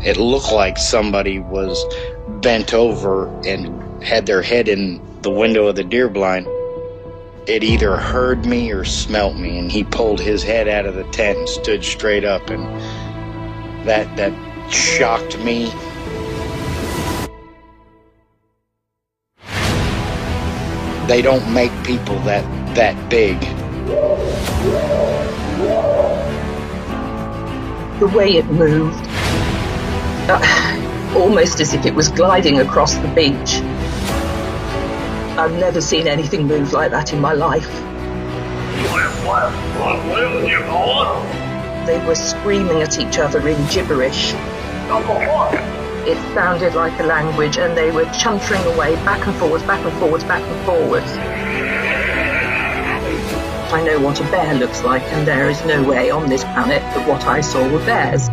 It looked like somebody was bent over and had their head in the window of the deer blind. It either heard me or smelt me, and he pulled his head out of the tent and stood straight up, and that shocked me. They don't make people that big. The way it moved, almost as if it was gliding across the beach. I've never seen anything move like that in my life. They were screaming at each other in gibberish. It sounded like a language, and they were chuntering away back and forwards, back and forwards, back and forwards. I know what a bear looks like, and there is no way on this planet that what I saw were bears.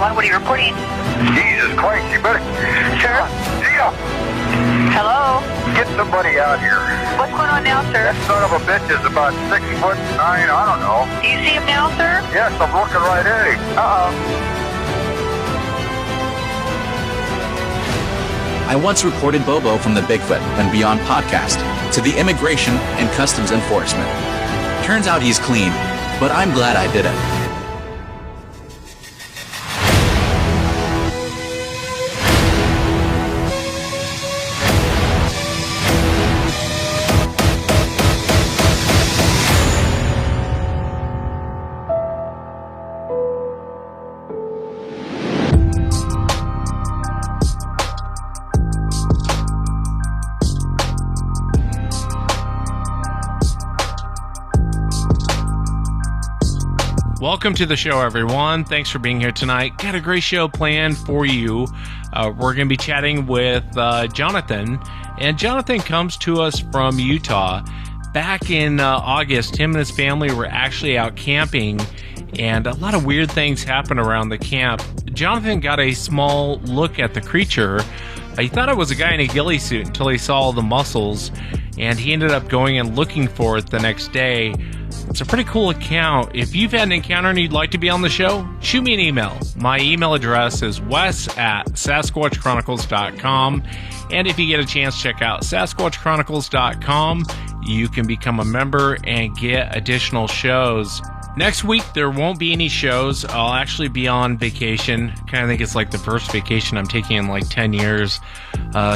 What are you reporting? Jesus Christ, you better... Sir? Gia! Hello? Get somebody out here. What's going on now, sir? That son of a bitch is about 6'9", I don't know. Do you see him now, sir? Yes, I'm looking right at him. I once reported Bobo from the Bigfoot and Beyond podcast to the Immigration and Customs Enforcement. Turns out he's clean, but I'm glad I did it. Welcome to the show, everyone. Thanks for being here tonight. Got a great show planned for you. We're going to be chatting with Johnathan, and Johnathan comes to us from Utah. Back in August, him and his family were actually out camping, and a lot of weird things happened around the camp. Johnathan got a small look at the creature. He thought it was a guy in a ghillie suit until he saw all the muscles, and he ended up going and looking for it the next day. It's a pretty cool account. If you've had an encounter and you'd like to be on the show, shoot me an email. My email address is wes@sasquatchchronicles.com. And if you get a chance, check out sasquatchchronicles.com. You can become a member and get additional shows. Next week, there won't be any shows. I'll actually be on vacation. Kind of think it's like the first vacation I'm taking in like 10 years.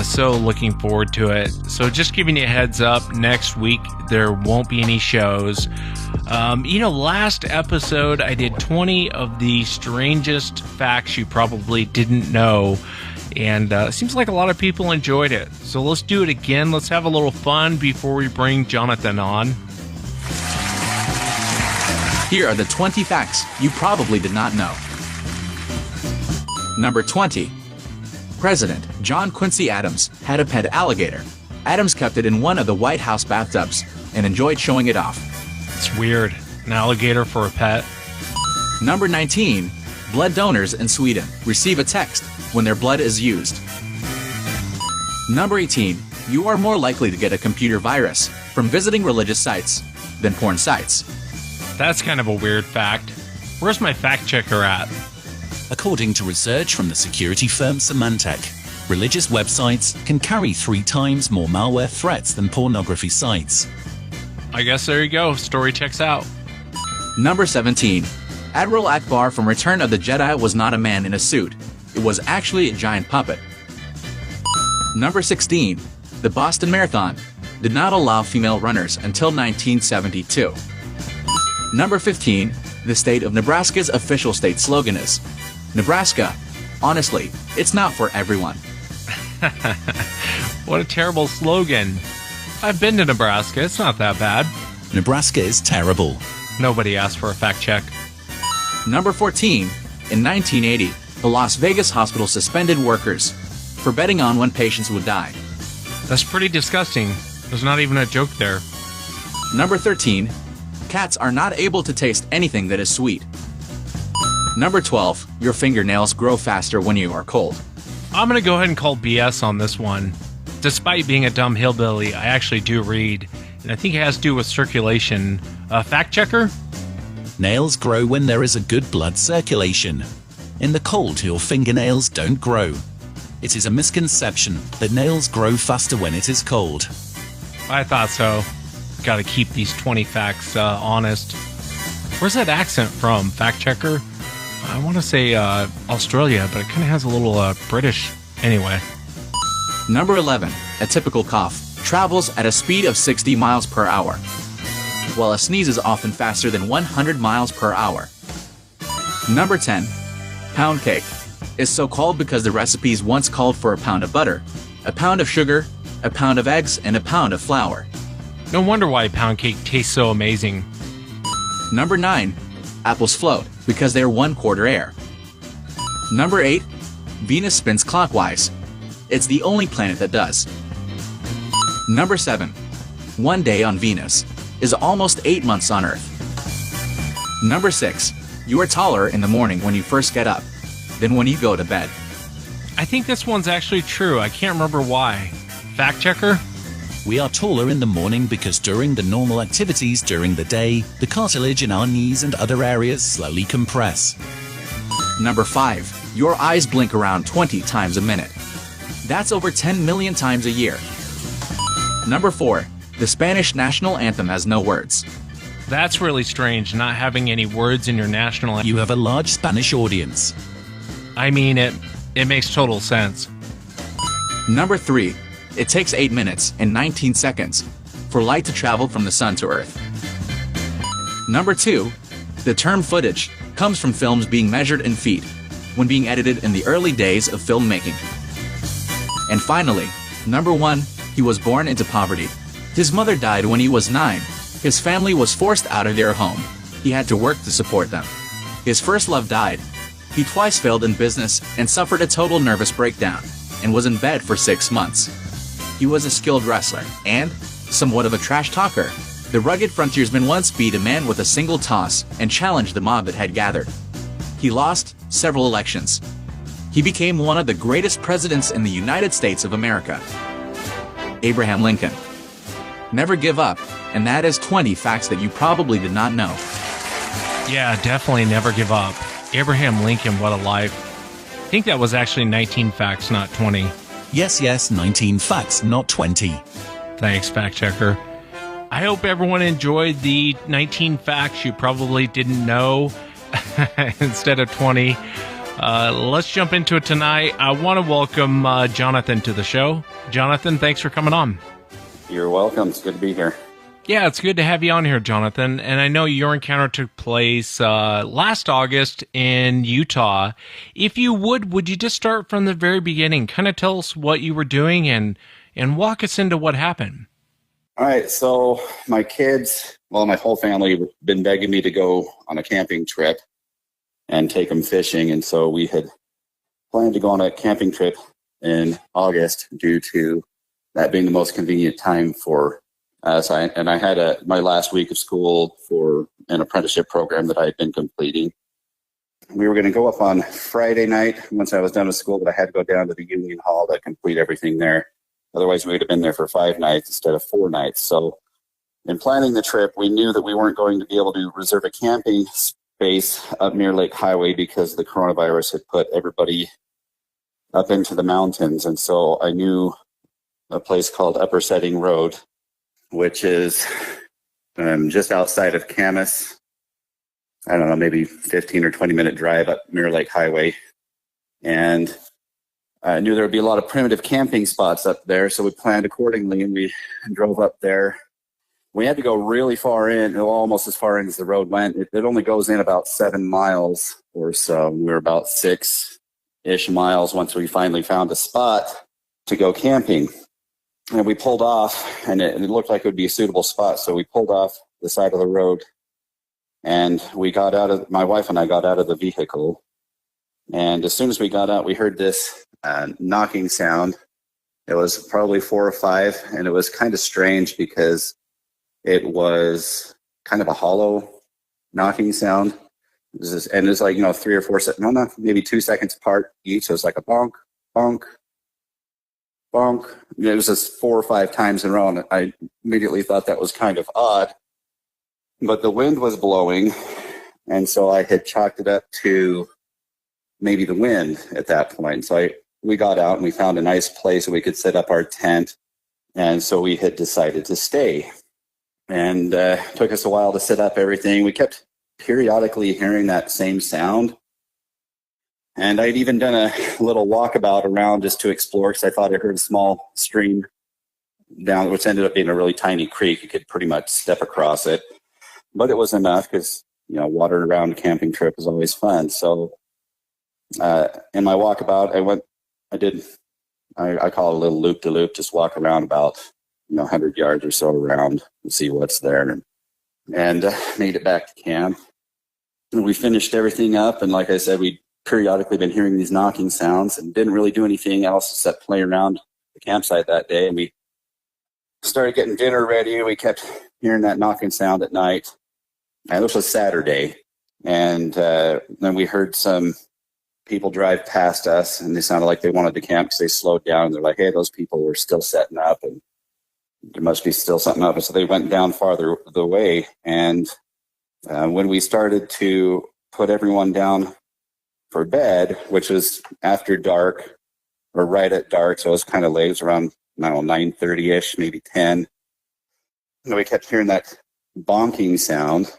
So looking forward to it. So just giving you a heads up, next week, there won't be any shows. Last episode, I did 20 of the strangest facts you probably didn't know. And it seems like a lot of people enjoyed it. So let's do it again. Let's have a little fun before we bring Johnathan on. Here are the 20 facts you probably did not know. Number 20. President John Quincy Adams had a pet alligator. Adams kept it in one of the White House bathtubs and enjoyed showing it off. It's weird. An alligator for a pet. Number 19. Blood donors in Sweden receive a text when their blood is used. Number 18. You are more likely to get a computer virus from visiting religious sites than porn sites. That's kind of a weird fact. Where's my fact checker at? According to research from the security firm Symantec, religious websites can carry 3 times more malware threats than pornography sites. I guess there you go. Story checks out. Number 17. Admiral Akbar from Return of the Jedi was not a man in a suit. It was actually a giant puppet. Number 16. The Boston Marathon did not allow female runners until 1972. Number 15. The state of Nebraska's official state slogan is, Nebraska, honestly, it's not for everyone. What a terrible slogan. I've been to Nebraska. It's not that bad. Nebraska is terrible. Nobody asked for a fact check. Number 14. In 1980, the Las Vegas hospital suspended workers for betting on when patients would die. That's pretty disgusting. There's not even a joke there. Number 13. Cats are not able to taste anything that is sweet. Number 12. Your fingernails grow faster when you are cold. I'm going to go ahead and call BS on this one. Despite being a dumb hillbilly, I actually do read, and I think it has to do with circulation. Fact checker? Nails grow when there is a good blood circulation. In the cold, your fingernails don't grow. It is a misconception that nails grow faster when it is cold. I thought so. Got to keep these 20 facts honest. Where's that accent from, fact checker? I want to say Australia, but it kind of has a little British. Anyway. Number 11. A typical cough travels at a speed of 60 miles per hour, while a sneeze is often faster than 100 miles per hour. Number 10. Pound cake is so called because the recipes once called for a pound of butter, a pound of sugar, a pound of eggs, and a pound of flour. No wonder why pound cake tastes so amazing. Number 9. Apples float because they are 1/4 air. Number 8. Venus spins clockwise. It's the only planet that does. Number 7. One day on Venus is almost 8 months on Earth. Number 6. You are taller in the morning when you first get up than when you go to bed. I think this one's actually true. I can't remember why. Fact checker? We are taller in the morning because during the normal activities during the day, the cartilage in our knees and other areas slowly compress. Number 5. Your eyes blink around 20 times a minute. That's over 10 million times a year. Number 4. The Spanish national anthem has no words. That's really strange, not having any words in your national anthem. You have a large Spanish audience. I mean, it makes total sense. Number 3. It takes 8 minutes and 19 seconds for light to travel from the sun to Earth. Number 2. The term footage comes from films being measured in feet when being edited in the early days of filmmaking. And finally, number 1. He was born into poverty. His mother died when he was 9. His family was forced out of their home. He had to work to support them. His first love died. He twice failed in business and suffered a total nervous breakdown and was in bed for 6 months. He was a skilled wrestler and somewhat of a trash talker. The rugged frontiersman once beat a man with a single toss and challenged the mob that had gathered. He lost several elections. He became one of the greatest presidents in the United States of America. Abraham Lincoln. Never give up, and that is 20 facts that you probably did not know. Yeah, definitely never give up. Abraham Lincoln, what a life. I think that was actually 19 facts, not 20. Yes, 19 facts, not 20. Thanks, fact checker. I hope everyone enjoyed the 19 facts you probably didn't know instead of 20. Let's jump into it tonight. I want to welcome Johnathan to the show. Johnathan, thanks for coming on. You're welcome. It's good to be here. Yeah, it's good to have you on here, Johnathan. And I know your encounter took place last August in Utah. If you would you just start from the very beginning? Kind of tell us what you were doing and walk us into what happened. All right. So my kids, my whole family have been begging me to go on a camping trip and take them fishing. And so we had planned to go on a camping trip in August due to that being the most convenient time for us. I had my last week of school for an apprenticeship program that I had been completing. We were going to go up on Friday night once I was done with school, but I had to go down to the Union Hall to complete everything there. Otherwise, we would have been there for 5 nights instead of 4 nights. So in planning the trip, we knew that we weren't going to be able to reserve a camping space up near Lake Highway because the coronavirus had put everybody up into the mountains. And so I knew a place called Upper Setting Road, which is just outside of Camas. I don't know, maybe 15 or 20-minute drive up Mirror Lake Highway. And I knew there would be a lot of primitive camping spots up there, so we planned accordingly, and we drove up there. We had to go really far in, almost as far in as the road went. It only goes in about 7 miles or so. We were about 6-ish miles once we finally found a spot to go camping. And we pulled off, and it looked like it would be a suitable spot. So we pulled off the side of the road, and my wife and I got out of the vehicle. And as soon as we got out, we heard this knocking sound. It was probably 4 or 5, and it was kind of strange because it was kind of a hollow knocking sound. It was like, 3 or 4 seconds, maybe 2 seconds apart each. So it was like a bonk, bonk, bonk. And it was just 4 or 5 times in a row, and I immediately thought that was kind of odd. But the wind was blowing, and so I had chalked it up to maybe the wind at that point. So we got out and we found a nice place where we could set up our tent. And so we had decided to stay. And it took us a while to set up everything. We kept periodically hearing that same sound. And I'd even done a little walkabout around just to explore, because I thought I heard a small stream down, which ended up being a really tiny creek. You could pretty much step across it. But it was enough because, water around a camping trip is always fun. So in my walkabout, I call it a little loop-de-loop, just walk around about 100 yards or so around and see what's there, and made it back to camp. And we finished everything up, and like I said, we'd periodically been hearing these knocking sounds and didn't really do anything else except play around the campsite that day. And we started getting dinner ready. We kept hearing that knocking sound at night, and this was Saturday. And then we heard some people drive past us, and they sounded like they wanted to camp because they slowed down. They're like, hey, those people were still setting up, and there must be still something up. And so they went down farther the way. And when we started to put everyone down for bed, which was after dark or right at dark, so it was kind of late, it was around 9:30ish, maybe 10. And we kept hearing that bonking sound.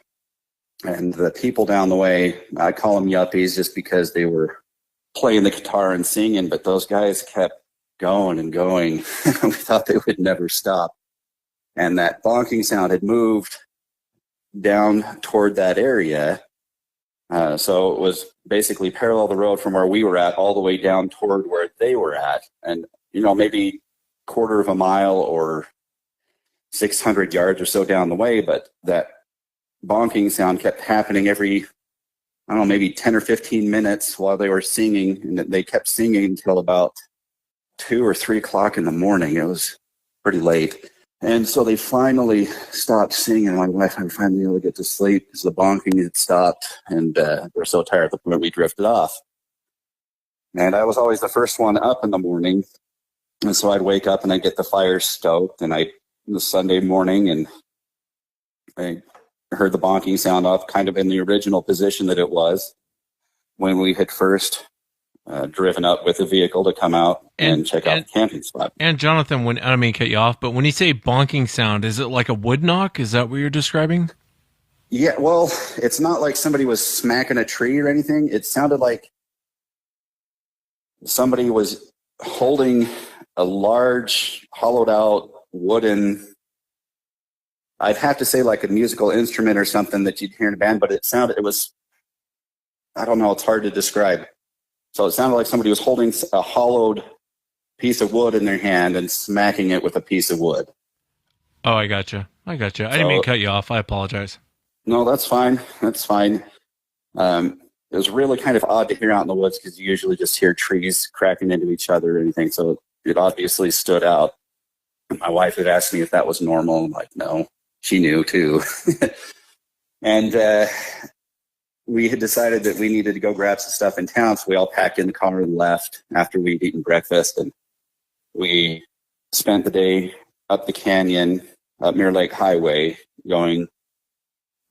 And the people down the way, I call them yuppies just because they were playing the guitar and singing, but those guys kept going and going. We thought they would never stop. And that bonking sound had moved down toward that area. So it was basically parallel the road from where we were at all the way down toward where they were at. And, maybe quarter of a mile or 600 yards or so down the way, but that bonking sound kept happening every, maybe 10 or 15 minutes while they were singing, and they kept singing until about 2 or 3 o'clock in the morning. It was pretty late. And so they finally stopped singing. My wife and I finally able to get to sleep because the bonking had stopped, and we're so tired at the point we drifted off. And I was always the first one up in the morning, and so I'd wake up and I'd get the fire stoked, and the Sunday morning, and I heard the bonking sound off kind of in the original position that it was when we had first driven up with a vehicle to come out and check out the camping spot. And Johnathan, I don't mean to cut you off, but when you say bonking sound, is it like a wood knock? Is that what you're describing? Yeah, well, it's not like somebody was smacking a tree or anything. It sounded like somebody was holding a large, hollowed out wooden, I'd have to say like a musical instrument or something that you'd hear in a band, but it was, I don't know, it's hard to describe. So it sounded like somebody was holding a hollowed piece of wood in their hand and smacking it with a piece of wood. Oh, I gotcha. I didn't mean to cut you off. I apologize. No, that's fine. That's fine. It was really kind of odd to hear out in the woods because you usually just hear trees cracking into each other or anything. So it obviously stood out. My wife had asked me if that was normal. I'm like, no. She knew too. And we had decided that we needed to go grab some stuff in town. So we all packed in the car and left after we'd eaten breakfast. And we spent the day up the canyon, up Mirror Lake Highway, going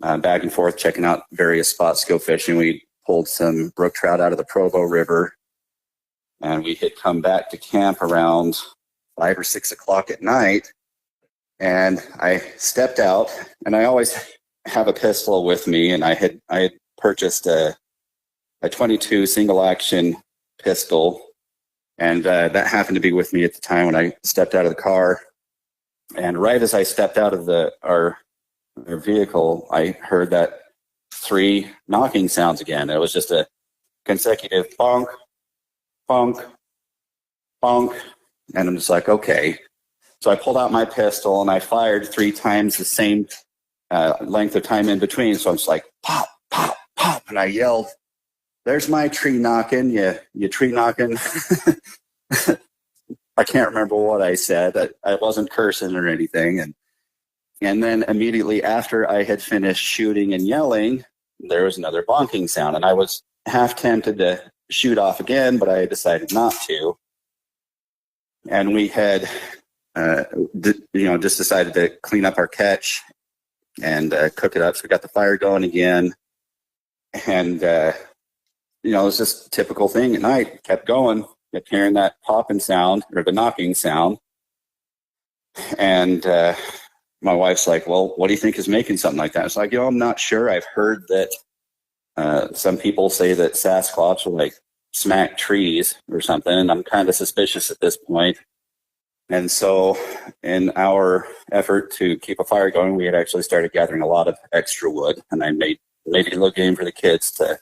back and forth, checking out various spots to go fishing. We pulled some brook trout out of the Provo River. And we had come back to camp around 5 or 6 o'clock at night. And I stepped out, and I always have a pistol with me, and I had purchased a 22 single action pistol, and that happened to be with me at the time when I stepped out of the car. And right as I stepped out of our vehicle, I heard that 3 knocking sounds again. It was just a consecutive bonk, bonk, bonk, and I'm just like, okay. So I pulled out my pistol and I fired 3 times the same length of time in between. So I'm just like, pop, pop, pop. And I yelled, there's my tree knocking, you tree knocking. I can't remember what I said. I wasn't cursing or anything. And then immediately after I had finished shooting and yelling, there was another bonking sound. And I was half tempted to shoot off again, but I decided not to. And we had, just decided to clean up our catch and cook it up. So we got the fire going again. And, it was just a typical thing at night. Kept going, kept hearing that popping sound or the knocking sound. And my wife's like, well, what do you think is making something like that? It's like, I'm not sure. I've heard that some people say that Sasquatch will like smack trees or something, and I'm kind of suspicious at this point. And so in our effort to keep a fire going, we had actually started gathering a lot of extra wood, and I made a little game for the kids to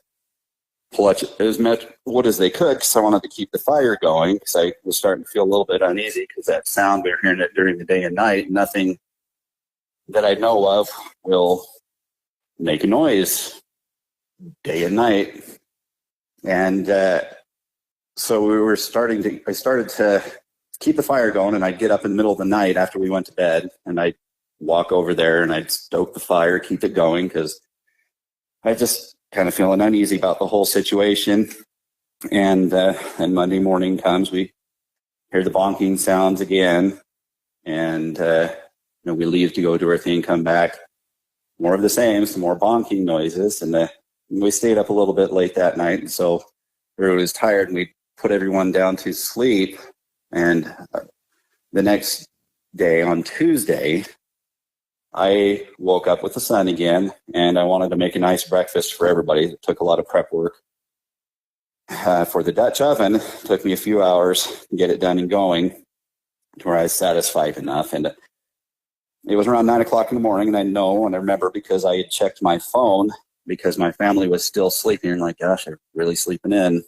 pull as much wood as they could because I wanted to keep the fire going because I was starting to feel a little bit uneasy because that sound, we were hearing it during the day and night. Nothing that I know of will make a noise day and night. And so I started to keep the fire going, and I'd get up in the middle of the night after we went to bed, and I'd walk over there and I'd stoke the fire, keep it going, because I just kind of feeling uneasy about the whole situation. And Monday morning comes, we hear the bonking sounds again, and we leave to go do our thing, come back, more of the same, some more bonking noises, and we stayed up a little bit late that night, and so everyone was tired, and we put everyone down to sleep. And the next day, on Tuesday, I woke up with the sun again, and I wanted to make a nice breakfast for everybody. It took a lot of prep work. For the Dutch oven, it took me a few hours to get it done and going to where I was satisfied enough. And it was around 9 o'clock in the morning, and I remember because I had checked my phone because my family was still sleeping, and like, gosh, they're really sleeping in.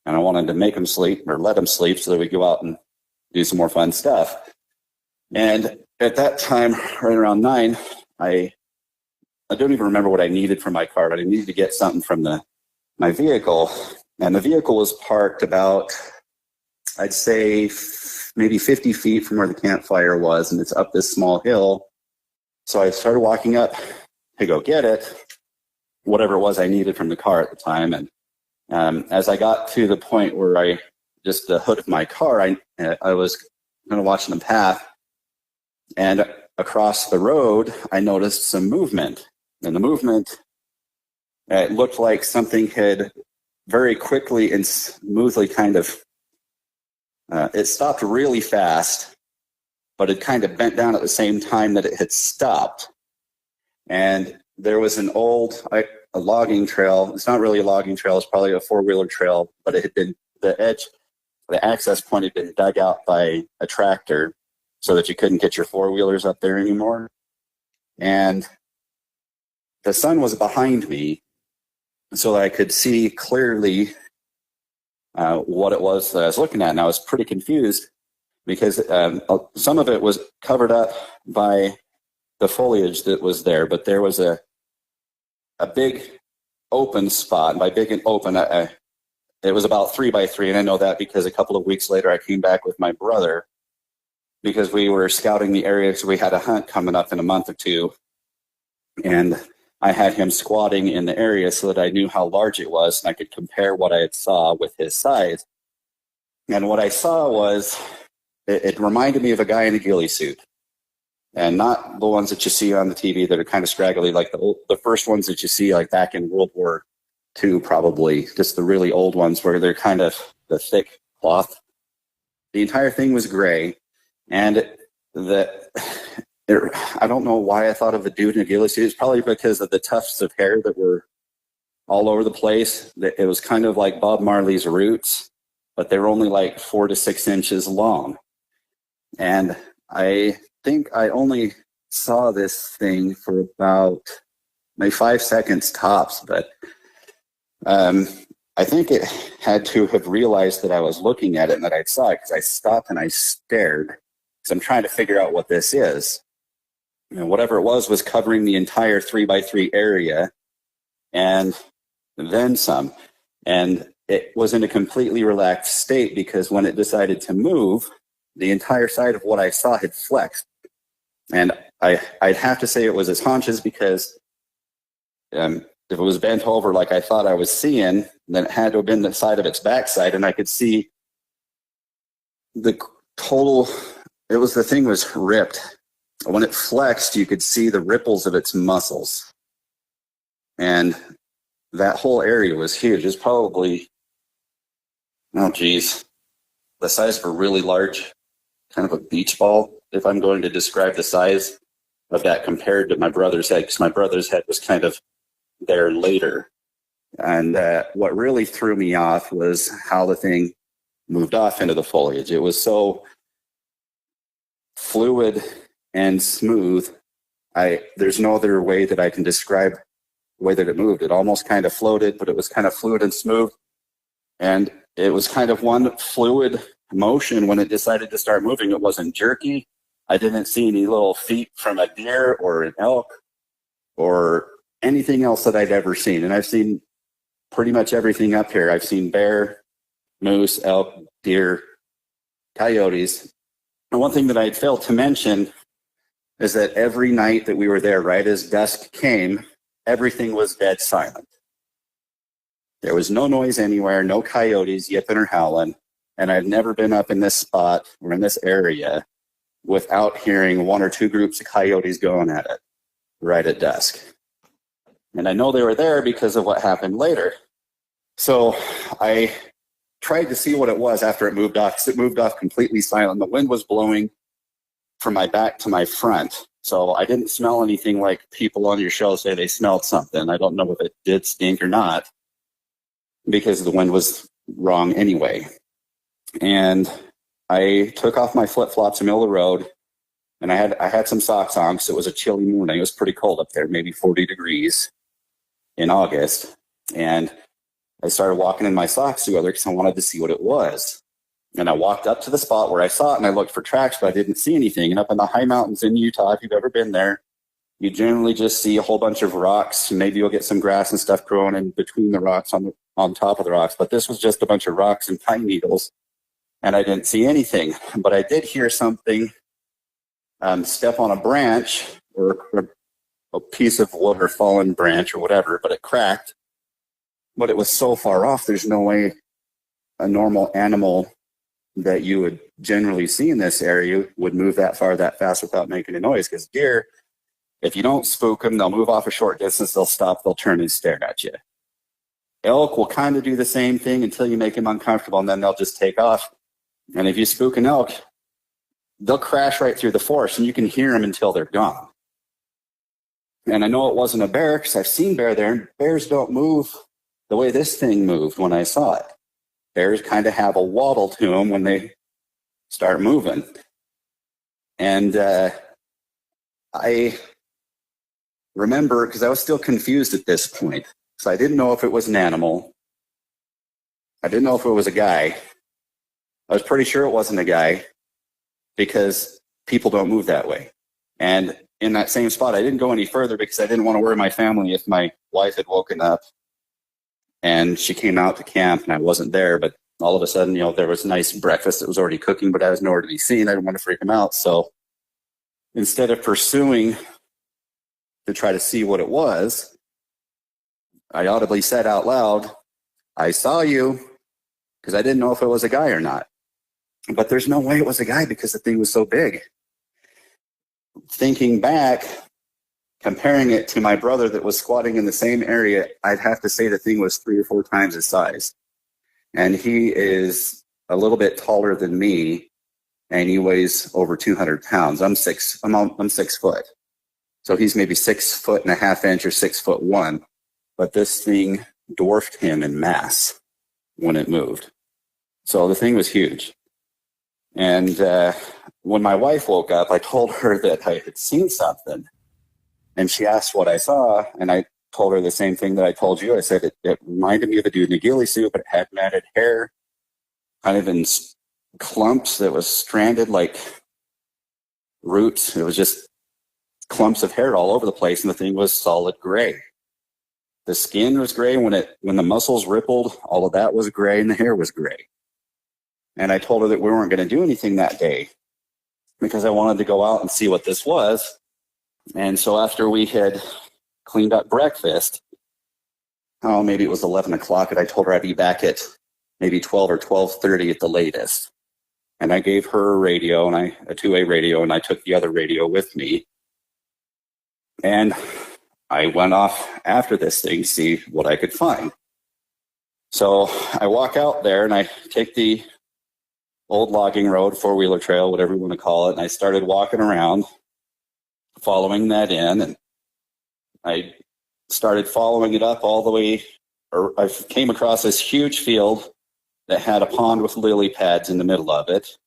And I wanted to make them sleep or let them sleep so that we go out and do some more fun stuff. And at that time, right around 9, I don't even remember what I needed from my car, but I needed to get something from my vehicle. And the vehicle was parked about, I'd say, maybe 50 feet from where the campfire was, and it's up this small hill. So I started walking up to go get it, whatever it was I needed from the car at the time. And as I got to the point where the hood of my car, I was kind of watching the path, and across the road, I noticed some movement. And the movement, it looked like something had very quickly and smoothly it stopped really fast, but it kind of bent down at the same time that it had stopped. And there was an old a logging trail. It's not really a logging trail. It's probably a four-wheeler trail, but it had been, the access point had been dug out by a tractor so that you couldn't get your four-wheelers up there anymore. And the sun was behind me, so I could see clearly what it was that I was looking at. And I was pretty confused because some of it was covered up by the foliage that was there, but there was a big open spot. And by big and open, it was about 3x3. And I know that because a couple of weeks later, I came back with my brother because we were scouting the area. So we had a hunt coming up in a month or two. And I had him squatting in the area so that I knew how large it was, and I could compare what I had saw with his size. And what I saw was, it reminded me of a guy in a ghillie suit. And not the ones that you see on the TV that are kind of scraggly, like the first ones that you see like back in World War II, probably, just the really old ones where they're kind of the thick cloth. The entire thing was gray, and I don't know why I thought of a dude in a ghillie suit. It's probably because of the tufts of hair that were all over the place. It was kind of like Bob Marley's roots, but they were only like 4 to 6 inches long. And I think I only saw this thing for about maybe 5 seconds tops, but I think it had to have realized that I was looking at it and that I'd saw it, because I stopped and I stared, because I'm trying to figure out what this is. And whatever it was covering the entire 3x3 area and then some. And it was in a completely relaxed state, because when it decided to move, the entire side of what I saw had flexed. And I'd have to say it was its haunches, because if it was bent over like I thought I was seeing, then it had to have been the side of its backside, and I could see the the thing was ripped. When it flexed, you could see the ripples of its muscles. And that whole area was huge. It's probably, the size of a really large, kind of a beach ball, if I'm going to describe the size of that compared to my brother's head, because my brother's head was kind of there later. And what really threw me off was how the thing moved off into the foliage. It was so fluid and smooth. There's no other way that I can describe the way that it moved. It almost kind of floated, but it was kind of fluid and smooth. And it was kind of one fluid motion when it decided to start moving. It wasn't jerky. I didn't see any little feet from a deer or an elk or anything else that I'd ever seen. And I've seen pretty much everything up here. I've seen bear, moose, elk, deer, coyotes. And one thing that I had failed to mention is that every night that we were there, right as dusk came, everything was dead silent. There was no noise anywhere, no coyotes yipping or howling. And I've never been up in this spot or in this area without hearing one or two groups of coyotes going at it right at dusk. And I know they were there because of what happened later. So I tried to see what it was after it moved off, because it moved off completely silent. The wind was blowing from my back to my front. So I didn't smell anything like people on your show say they smelled something. I don't know if it did stink or not, because the wind was wrong anyway. And I took off my flip-flops in the middle of the road, and I had some socks on because it was a chilly morning. It was pretty cold up there, maybe 40 degrees in August. And I started walking in my socks together because I wanted to see what it was. And I walked up to the spot where I saw it, and I looked for tracks, but I didn't see anything. And up in the high mountains in Utah, if you've ever been there, you generally just see a whole bunch of rocks. Maybe you'll get some grass and stuff growing in between the rocks on top of the rocks. But this was just a bunch of rocks and pine needles, and I didn't see anything. But I did hear something step on a branch or a piece of wood or fallen branch or whatever, but it cracked. But it was so far off, there's no way a normal animal that you would generally see in this area would move that far that fast without making a noise. Because deer, if you don't spook them, they'll move off a short distance, they'll stop, they'll turn and stare at you. Elk will kind of do the same thing until you make them uncomfortable, and then they'll just take off. And if you spook an elk, they'll crash right through the forest, and you can hear them until they're gone. And I know it wasn't a bear because I've seen bear there, and bears don't move the way this thing moved when I saw it. Bears kind of have a waddle to them when they start moving. And I remember, because I was still confused at this point, so I didn't know if it was an animal. I didn't know if it was a guy. I was pretty sure it wasn't a guy because people don't move that way. And in that same spot, I didn't go any further because I didn't want to worry my family if my wife had woken up and she came out to camp and I wasn't there. But all of a sudden, there was nice breakfast that was already cooking, but I was nowhere to be seen. I didn't want to freak them out. So instead of pursuing to try to see what it was, I audibly said out loud, "I saw you," because I didn't know if it was a guy or not. But there's no way it was a guy because the thing was so big. Thinking back, comparing it to my brother that was squatting in the same area, I'd have to say the thing was 3 or 4 times his size. And he is a little bit taller than me, and he weighs over 200 pounds. I'm 6 foot. So he's maybe 6.5 inches or 6'1". But this thing dwarfed him in mass when it moved. So the thing was huge. And when my wife woke up, I told her that I had seen something. And she asked what I saw, and I told her the same thing that I told you. I said it reminded me of a dude in a ghillie suit, but it had matted hair, kind of in clumps that was stranded like roots. It was just clumps of hair all over the place, and the thing was solid gray. The skin was gray. When the muscles rippled, all of that was gray, and the hair was gray. And I told her that we weren't going to do anything that day because I wanted to go out and see what this was. And so after we had cleaned up breakfast, maybe it was 11 o'clock, and I told her I'd be back at maybe 12 or 12:30 at the latest. and I gave her a radio, and a two-way radio, and I took the other radio with me. And I went off after this thing to see what I could find. So I walk out there, and I take the old logging road, four-wheeler trail, whatever you want to call it, and I started walking around, following that in, and I started following it up all the way, or I came across this huge field that had a pond with lily pads in the middle of it.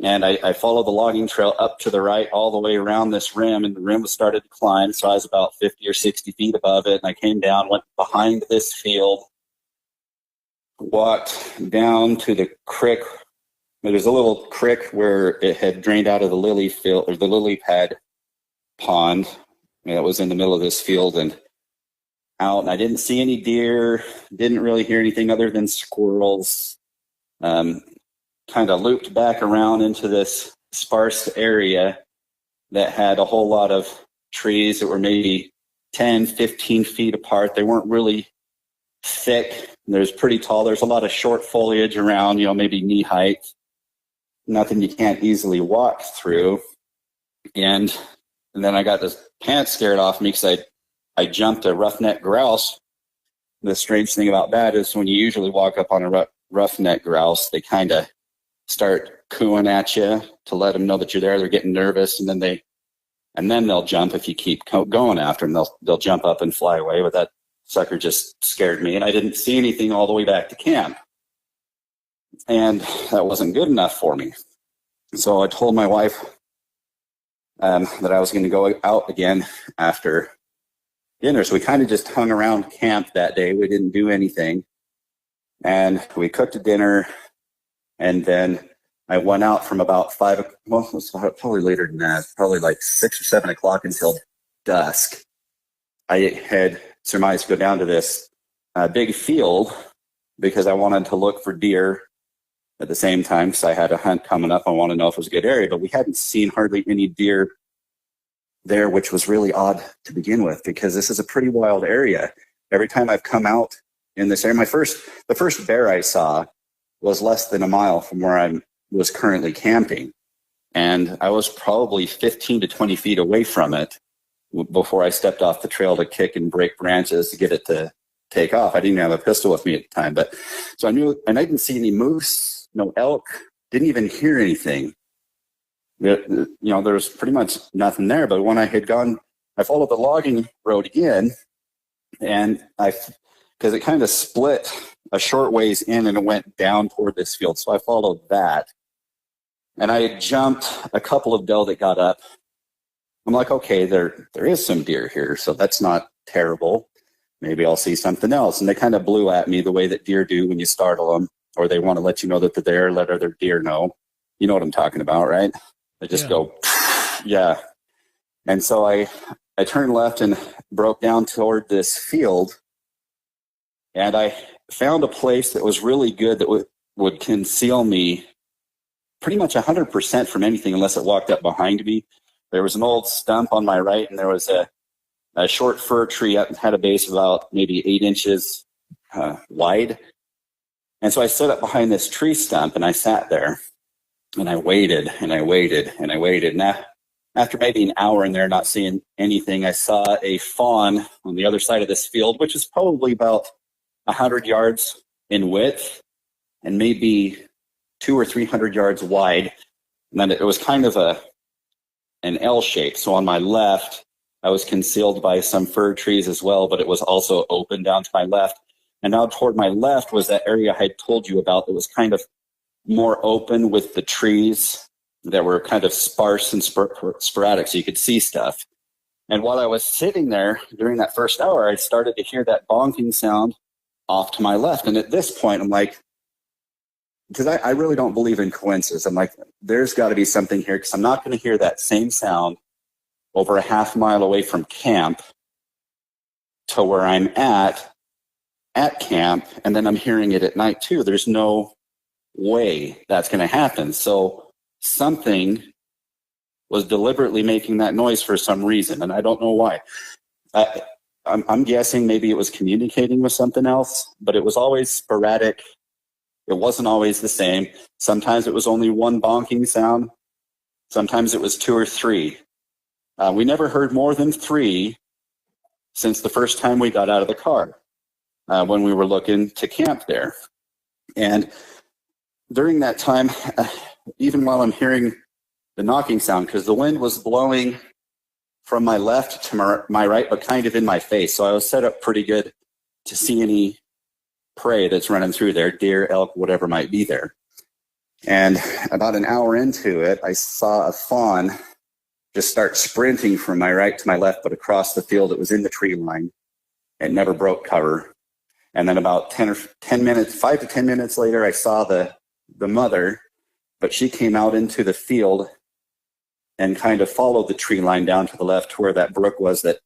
And I followed the logging trail up to the right all the way around this rim, and the rim started to climb, so I was about 50 or 60 feet above it, and I came down, went behind this field, walked down to the creek. There's a little creek where it had drained out of the lily field, or the lily pad pond. It was in the middle of this field and out, and I didn't see any deer, didn't really hear anything other than squirrels. Kind of looped back around into this sparse area that had a whole lot of trees that were maybe 10, 15 feet apart. They weren't really thick. There's pretty tall. There's a lot of short foliage around, maybe knee height. Nothing you can't easily walk through. And then I got this pants scared off me because I jumped a roughneck grouse. The strange thing about that is when you usually walk up on a roughneck grouse, they kind of start cooing at you to let them know that you're there. They're getting nervous, and then they'll jump if you keep going after them. They'll jump up and fly away. But that sucker just scared me, and I didn't see anything all the way back to camp. And that wasn't good enough for me. So I told my wife that I was going to go out again after dinner. So we kind of just hung around camp that day. We didn't do anything. And we cooked a dinner. And then I went out from about 5, well, it was probably later than that, probably like 6 or 7 o'clock until dusk. I had surmised to go down to this big field because I wanted to look for deer at the same time, because I had a hunt coming up. I wanted to know if it was a good area, but we hadn't seen hardly any deer there, which was really odd to begin with, because this is a pretty wild area. Every time I've come out in this area, the first bear I saw was less than a mile from where I was currently camping. And I was probably 15 to 20 feet away from it before I stepped off the trail to kick and break branches to get it to take off. I didn't have a pistol with me at the time, but so I knew, and I didn't see any moose, no elk, didn't even hear anything. There was pretty much nothing there. But when I had gone, I followed the logging road again, and because it kind of split a short ways in and it went down toward this field. So I followed that. And I had jumped a couple of doe that got up. I'm like, okay, there is some deer here, so that's not terrible. Maybe I'll see something else. And they kind of blew at me the way that deer do when you startle them, or they want to let you know that they're there, let other deer know. You know what I'm talking about, right? They just go, yeah. And so I turned left and broke down toward this field. And I found a place that was really good that would conceal me pretty much 100% from anything unless it walked up behind me. There was an old stump on my right, and there was a short fir tree that had a base of about maybe 8 inches wide. And so I stood up behind this tree stump, and I sat there, and I waited, and I waited, and I waited. And after maybe an hour in there not seeing anything, I saw a fawn on the other side of this field, which is probably about 100 yards in width and maybe 200 or 300 yards wide. And then it was kind of an L shape. So on my left, I was concealed by some fir trees as well, but it was also open down to my left. And now toward my left was that area I had told you about that was kind of more open with the trees that were kind of sparse and sporadic, so you could see stuff. And while I was sitting there during that first hour, I started to hear that bonking sound off to my left. And at this point, I'm like, because I really don't believe in coincidences. I'm like, there's got to be something here, because I'm not going to hear that same sound over a half mile away from camp to where I'm at camp, and then I'm hearing it at night too. There's no way that's going to happen. So something was deliberately making that noise for some reason, and I don't know why. I'm guessing maybe it was communicating with something else, but it was always sporadic. It wasn't always the same. Sometimes it was only one bonking sound. Sometimes it was 2 or 3. We never heard more than 3 since the first time we got out of the car when we were looking to camp there. And during that time, even while I'm hearing the knocking sound, because the wind was blowing from my left to my right, but kind of in my face. So I was set up pretty good to see any prey that's running through there, deer, elk, whatever might be there. And about an hour into it, I saw a fawn just start sprinting from my right to my left, but across the field. It was in the tree line. It never broke cover. And then about 5 to 10 minutes later, I saw the mother, but she came out into the field and kind of followed the tree line down to the left to where that brook was that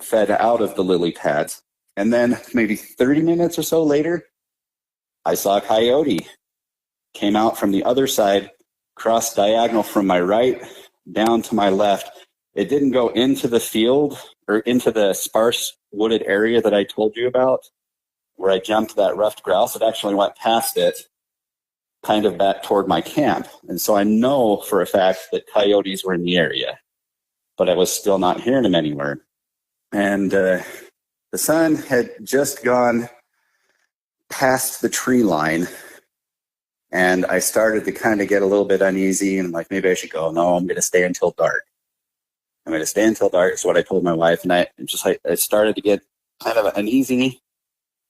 fed out of the lily pads. And then maybe 30 minutes or so later, I saw a coyote came out from the other side, crossed diagonal from my right down to my left. It didn't go into the field or into the sparse wooded area that I told you about, where I jumped that ruffed grouse. It actually went past it, kind of back toward my camp. And so I know for a fact that coyotes were in the area, but I was still not hearing them anywhere. And the sun had just gone past the tree line, and I started to kind of get a little bit uneasy, and I'm like, maybe I should go. No, I'm going to stay until dark. I'm going to stay until dark is what I told my wife. And I started to get kind of uneasy.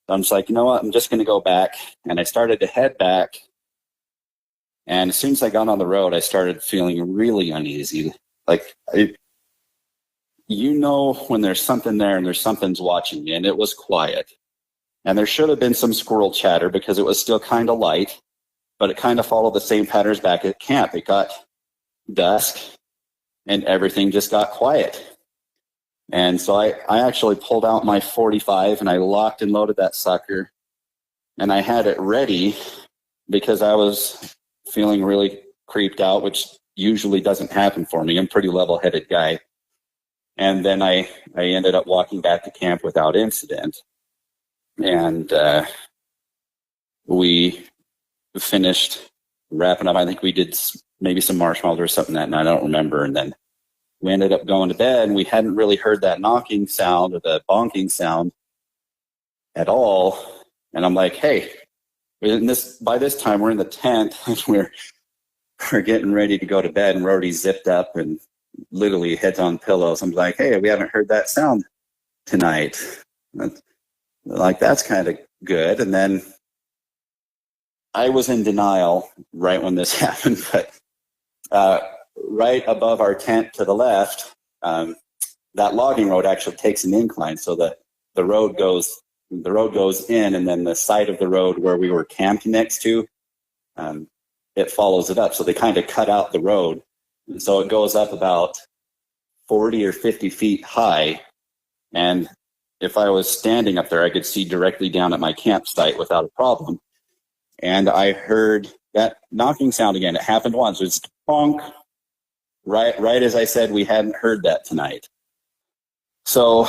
So I'm just like, you know what? I'm just going to go back. And I started to head back. And as soon as I got on the road, I started feeling really uneasy. Like, you know, when there's something there and there's something's watching you, and it was quiet. And there should have been some squirrel chatter because it was still kind of light, but it kind of followed the same patterns back at camp. It got dusk and everything just got quiet. And so I actually pulled out my 45 and I locked and loaded that sucker. And I had it ready because I was feeling really creeped out, which usually doesn't happen for me. I'm a pretty level-headed guy. And then I ended up walking back to camp without incident. And we finished wrapping up. I think we did maybe some marshmallows or something that night. I don't remember. And then we ended up going to bed, and we hadn't really heard that knocking sound or the bonking sound at all. And I'm like, hey, by this time we're in the tent and we're getting ready to go to bed, and we're already zipped up and literally heads on pillows. I'm like, hey, we haven't heard that sound tonight. Like, that's kind of good. And then I was in denial right when this happened, but right above our tent to the left, that logging road actually takes an incline, so that the road goes in, and then the side of the road where we were camped next to, it follows it up. So they kind of cut out the road, and so it goes up about 40 or 50 feet high. And if I was standing up there, I could see directly down at my campsite without a problem. And I heard that knocking sound again. It happened once. It was bonk. Right as I said, we hadn't heard that tonight. So,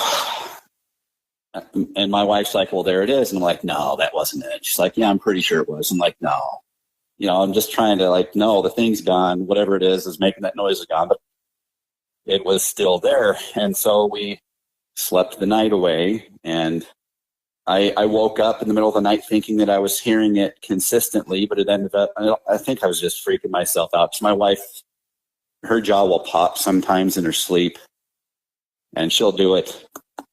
and my wife's like, well, there it is. And I'm like, no, that wasn't it. She's like, yeah, I'm pretty sure it was. I'm like, no. You know, I'm just trying to, like, no, the thing's gone. Whatever it is making that noise is gone. But it was still there. And so we slept the night away. And I woke up in the middle of the night thinking that I was hearing it consistently, but it ended up, I think I was just freaking myself out. Because my wife, her jaw will pop sometimes in her sleep, and she'll do it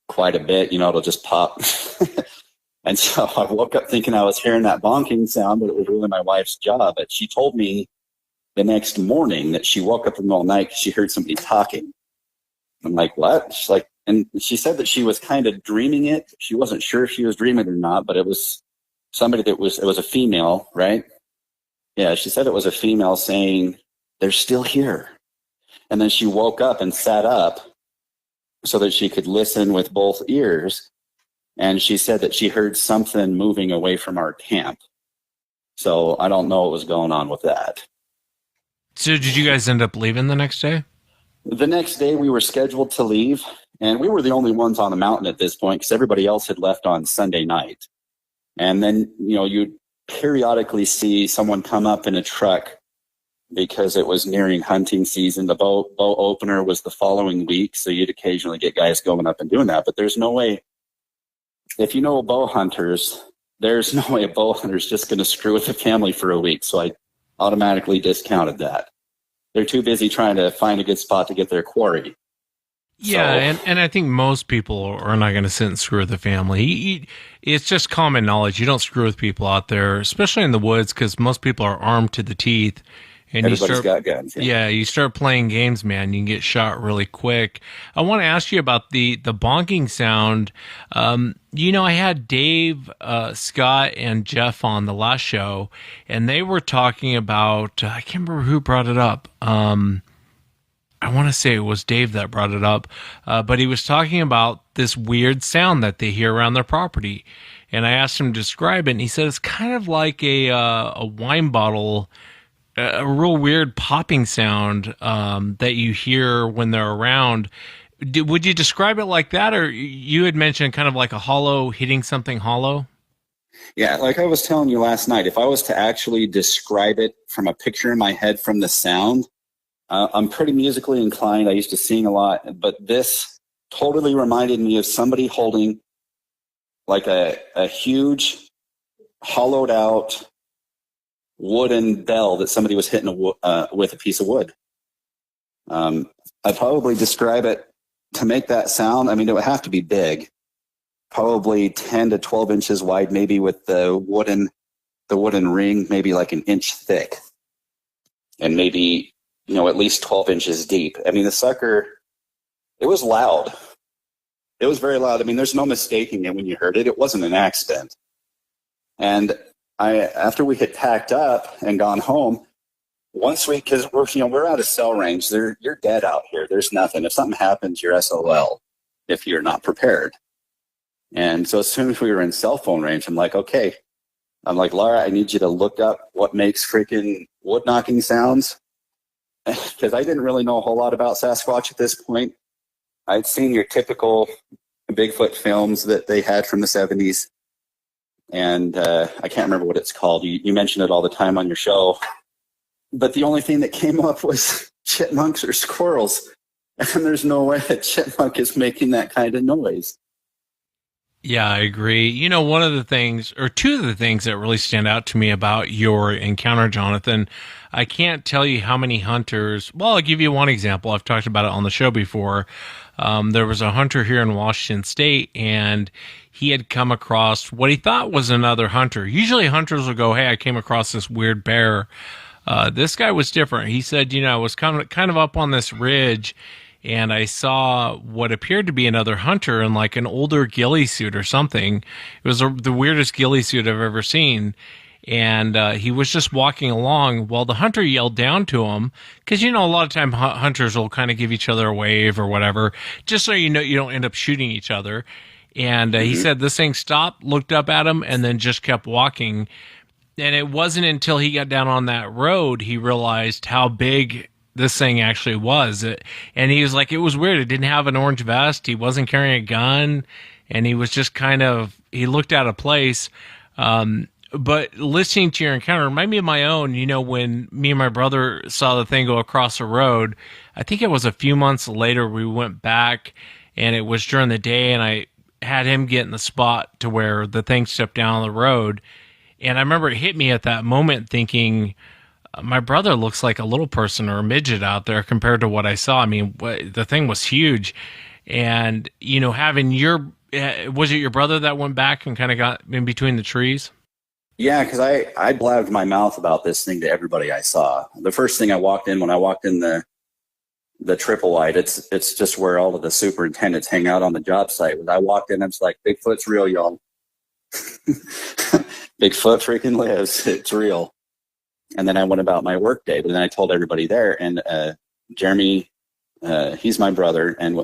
quite a bit. You know, it'll just pop. And so I woke up thinking I was hearing that bonking sound, but it was really my wife's jaw. But she told me the next morning that she woke up in the middle of the night because she heard somebody talking. I'm like, what? She's like, and she said that she was kind of dreaming it. She wasn't sure if she was dreaming it or not, but it was somebody it was a female, right? Yeah, she said it was a female saying, they're still here. And then she woke up and sat up so that she could listen with both ears. And she said that she heard something moving away from our camp. So I don't know what was going on with that. So did you guys end up leaving the next day? The next day we were scheduled to leave, and we were the only ones on the mountain at this point because everybody else had left on Sunday night. And then, you know, you'd periodically see someone come up in a truck because it was nearing hunting season. The bow opener was the following week, so you'd occasionally get guys going up and doing that. But there's no way, if you know bow hunters, there's no way a bow hunter's just going to screw with the family for a week. So I automatically discounted that. They're too busy trying to find a good spot to get their quarry. Yeah, and I think most people are not going to sit and screw with the family. It's just common knowledge. You don't screw with people out there, especially in the woods, because most people are armed to the teeth. And everybody's got guns. Yeah, you start playing games, man, you can get shot really quick. I want to ask you about the bonking sound. I had Dave, Scott, and Jeff on the last show, and they were talking about, I can't remember who brought it up. I want to say it was Dave that brought it up, but he was talking about this weird sound that they hear around their property. And I asked him to describe it, and he said it's kind of like a wine bottle, a real weird popping sound that you hear when they're around. Would you describe it like that, or you had mentioned kind of like a hollow hitting something hollow? Yeah, like I was telling you last night, if I was to actually describe it from a picture in my head from the sound, I'm pretty musically inclined. I used to sing a lot, but this totally reminded me of somebody holding like a huge hollowed out wooden bell that somebody was hitting with a piece of wood. I'd probably describe it to make that sound. I mean, it would have to be big, probably 10 to 12 inches wide, maybe with the wooden ring, maybe like an inch thick, and maybe, at least 12 inches deep. I mean, the sucker, it was loud. It was very loud. I mean, there's no mistaking it when you heard it. It wasn't an accident. And after we had packed up and gone home, because we're out of cell range, you're dead out here. There's nothing. If something happens, you're SOL if you're not prepared. And so as soon as we were in cell phone range, I'm like, okay. I'm like, Laura, I need you to look up what makes freaking wood knocking sounds. Because I didn't really know a whole lot about Sasquatch at this point. I'd seen your typical Bigfoot films that they had from the 70s. And I can't remember what it's called. You mention it all the time on your show. But the only thing that came up was chipmunks or squirrels. And there's no way a chipmunk is making that kind of noise. Yeah, I agree. One of the things, or two of the things that really stand out to me about your encounter, Johnathan, I can't tell you how many hunters. Well, I'll give you one example. I've talked about it on the show before. There was a hunter here in Washington State, and he had come across what he thought was another hunter. Usually hunters will go, hey, I came across this weird bear. This guy was different. He said, I was kind of up on this ridge, and I saw what appeared to be another hunter in like an older ghillie suit or something. It was the weirdest ghillie suit I've ever seen. And he was just walking along while the hunter yelled down to him, because, a lot of time hunters will kind of give each other a wave or whatever, just so you don't end up shooting each other. And he said this thing stopped, looked up at him, and then just kept walking. And it wasn't until he got down on that road he realized how big this thing actually was. And he was like, it was weird. It didn't have an orange vest. He wasn't carrying a gun. And he was just he looked out of place. But listening to your encounter reminded me of my own. When me and my brother saw the thing go across the road, I think it was a few months later, we went back, and it was during the day, and I had him get in the spot to where the thing stepped down the road. And I remember it hit me at that moment thinking, my brother looks like a little person or a midget out there compared to what I saw. I mean, the thing was huge. And, having was it your brother that went back and kind of got in between the trees? Yeah, because I blabbed my mouth about this thing to everybody I saw. The first thing when I walked in the triple wide, it's just where all of the superintendents hang out on the job site. When I walked in, I was like, Bigfoot's real, y'all. Bigfoot freaking lives. It's real. And then I went about my work day. But then I told everybody there, and Jeremy, he's my brother, and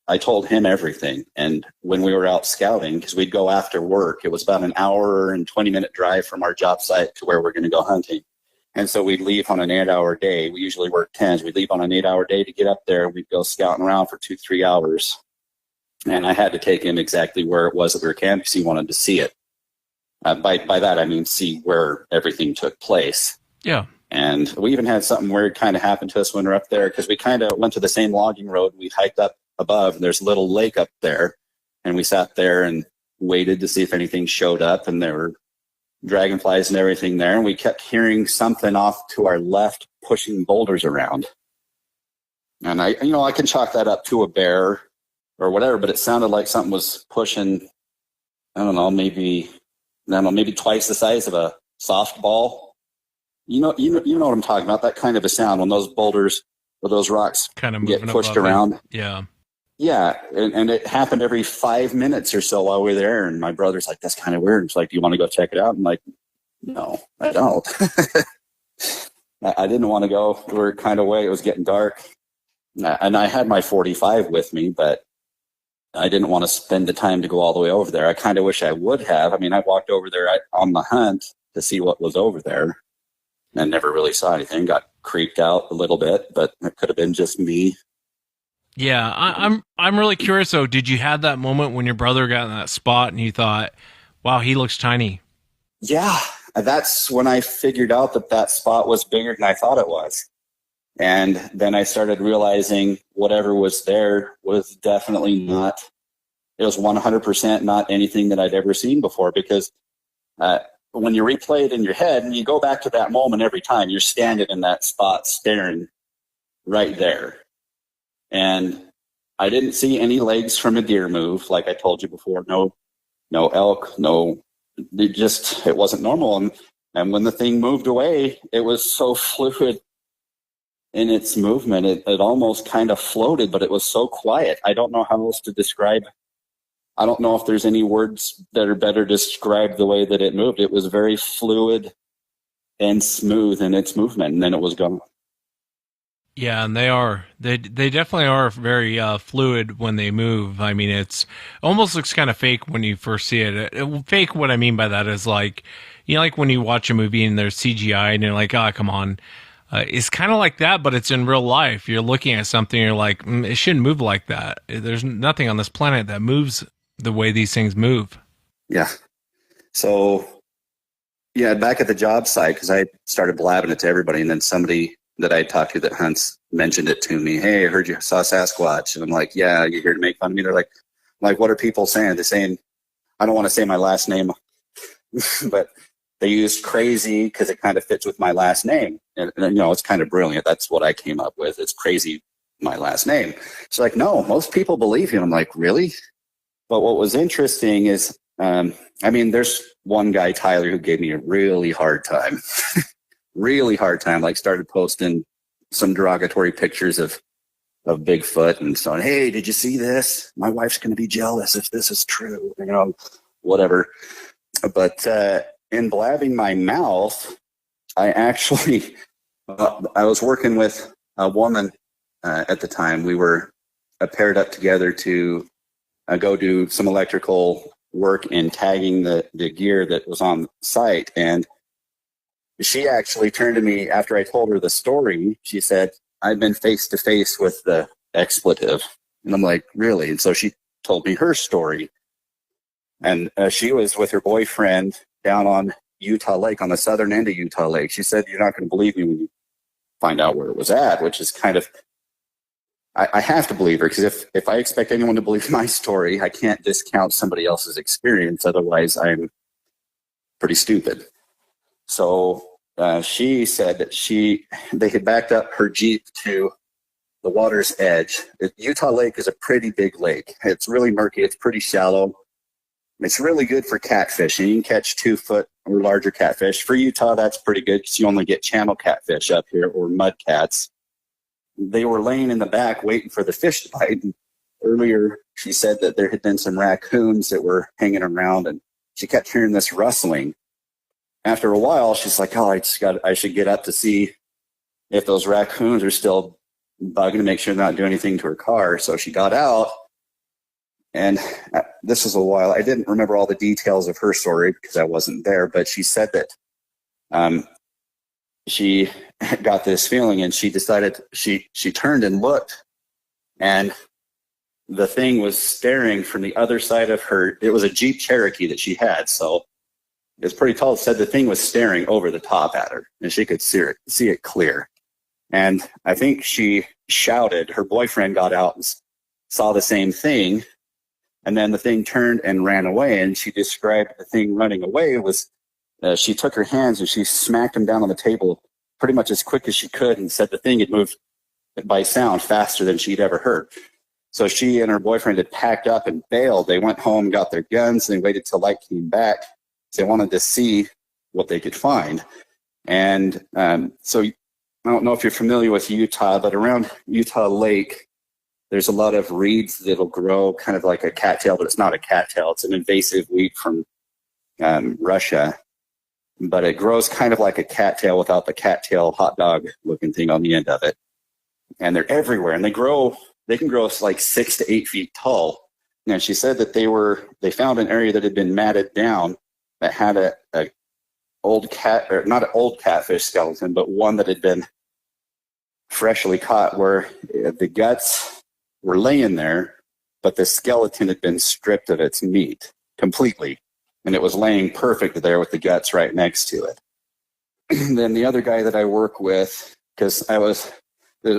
I told him everything. And when we were out scouting, because we'd go after work, it was about an hour and 20-minute drive from our job site to where we're going to go hunting. And so we'd leave on an 8-hour day. We usually work 10s. We'd leave on an 8-hour day to get up there. We'd go scouting around for 2-3 hours. And I had to take him exactly where it was that we were camping because he wanted to see it. By that, I mean see where everything took place. Yeah. And we even had something weird kind of happen to us when we were up there, because we kind of went to the same logging road. We hiked up above, and there's a little lake up there. And we sat there and waited to see if anything showed up. And there were dragonflies and everything there. And we kept hearing something off to our left pushing boulders around. And I can chalk that up to a bear or whatever, but it sounded like something was pushing, maybe twice the size of a softball. You know what I'm talking about, that kind of a sound when those boulders or those rocks kind of get pushed around. Yeah. Yeah. And it happened every 5 minutes or so while we were there. And my brother's like, that's kind of weird. It's like, do you want to go check it out? I'm like, no, I don't. I didn't want to go. We were kind of away. It was getting dark. And I had my 45 with me, but I didn't want to spend the time to go all the way over there. I kind of wish I would have. I mean, I walked over there on the hunt to see what was over there and never really saw anything. Got creeped out a little bit, but it could have been just me. Yeah, I'm really curious though. Did you have that moment when your brother got in that spot and you thought, "Wow, he looks tiny"? Yeah, that's when I figured out that spot was bigger than I thought it was. And then I started realizing whatever was there was definitely not, it was 100% not anything that I'd ever seen before, because when you replay it in your head and you go back to that moment every time, you're standing in that spot staring right there. And I didn't see any legs from a deer move, like I told you before. No elk, it wasn't normal. And when the thing moved away, it was so fluid in its movement. It almost kind of floated, but it was so quiet. I don't know how else to describe. I don't know if there's any words that are better to describe the way that it moved. It was very fluid and smooth in its movement, and then it was gone. Yeah, and they definitely are very fluid when they move. I mean, it's almost looks kind of fake when you first see it. Fake, what I mean by that is like when you watch a movie and there's CGI and you're like, oh, come on. It's kind of like that, but it's in real life. You're looking at something, you're like, it shouldn't move like that. There's nothing on this planet that moves the way these things move. Yeah. So, yeah, back at the job site, because I started blabbing it to everybody, and then somebody that I talked to that hunts mentioned it to me. Hey, I heard you saw Sasquatch. And I'm like, yeah, you're here to make fun of me? They're like, what are people saying? They're saying, I don't want to say my last name, but they used crazy because it kind of fits with my last name. And it's kind of brilliant. That's what I came up with. It's crazy, my last name. It's like, no, most people believe you. I'm like, really? But what was interesting is, there's one guy, Tyler, who gave me a really hard time. Really hard time. Like, started posting some derogatory pictures of Bigfoot and saying, hey, did you see this? My wife's going to be jealous if this is true, whatever. But in blabbing my mouth, I actually, I was working with a woman at the time. We were paired up together to go do some electrical work and tagging the gear that was on site. And she actually turned to me after I told her the story. She said, I've been face to face with the expletive. And I'm like, really? And so she told me her story. And she was with her boyfriend down on Utah Lake, on the southern end of Utah Lake. She said, you're not going to believe me when you find out where it was at, which is kind of, I have to believe her, because if I expect anyone to believe my story, I can't discount somebody else's experience. Otherwise, I'm pretty stupid. So she said that they had backed up her Jeep to the water's edge. Utah Lake is a pretty big lake. It's really murky. It's pretty shallow. It's really good for catfishing. You can catch 2 foot or larger catfish. For Utah, that's pretty good because you only get channel catfish up here, or mud cats. They were laying in the back waiting for the fish to bite. And earlier, she said that there had been some raccoons that were hanging around, and she kept hearing this rustling. After a while, she's like, oh, I should get up to see if those raccoons are still bugging to make sure they're not doing anything to her car. So she got out, and this was a while. I didn't remember all the details of her story because I wasn't there, but she said that she got this feeling, and she decided she turned and looked, and the thing was staring from the other side of her. It was a Jeep Cherokee that she had, so is pretty tall, said the thing was staring over the top at her, and she could see it clear. And I think she shouted. Her boyfriend got out and saw the same thing, and then the thing turned and ran away. And she described the thing running away was she took her hands and she smacked them down on the table pretty much as quick as she could, and said the thing had moved by sound faster than she'd ever heard. So she and her boyfriend had packed up and bailed. They went home, got their guns, and they waited till light came back. They wanted to see what they could find. And so I don't know if you're familiar with Utah, but around Utah Lake, there's a lot of reeds that'll grow kind of like a cattail, but it's not a cattail. It's an invasive weed from Russia. But it grows kind of like a cattail without the cattail hot dog looking thing on the end of it. And they're everywhere. And they can grow like 6 to 8 feet tall. And she said that they found an area that had been matted down that had a old cat, or not an old catfish skeleton, but one that had been freshly caught, where the guts were laying there, but the skeleton had been stripped of its meat completely, and it was laying perfect there with the guts right next to it. Then the other guy that I work with, because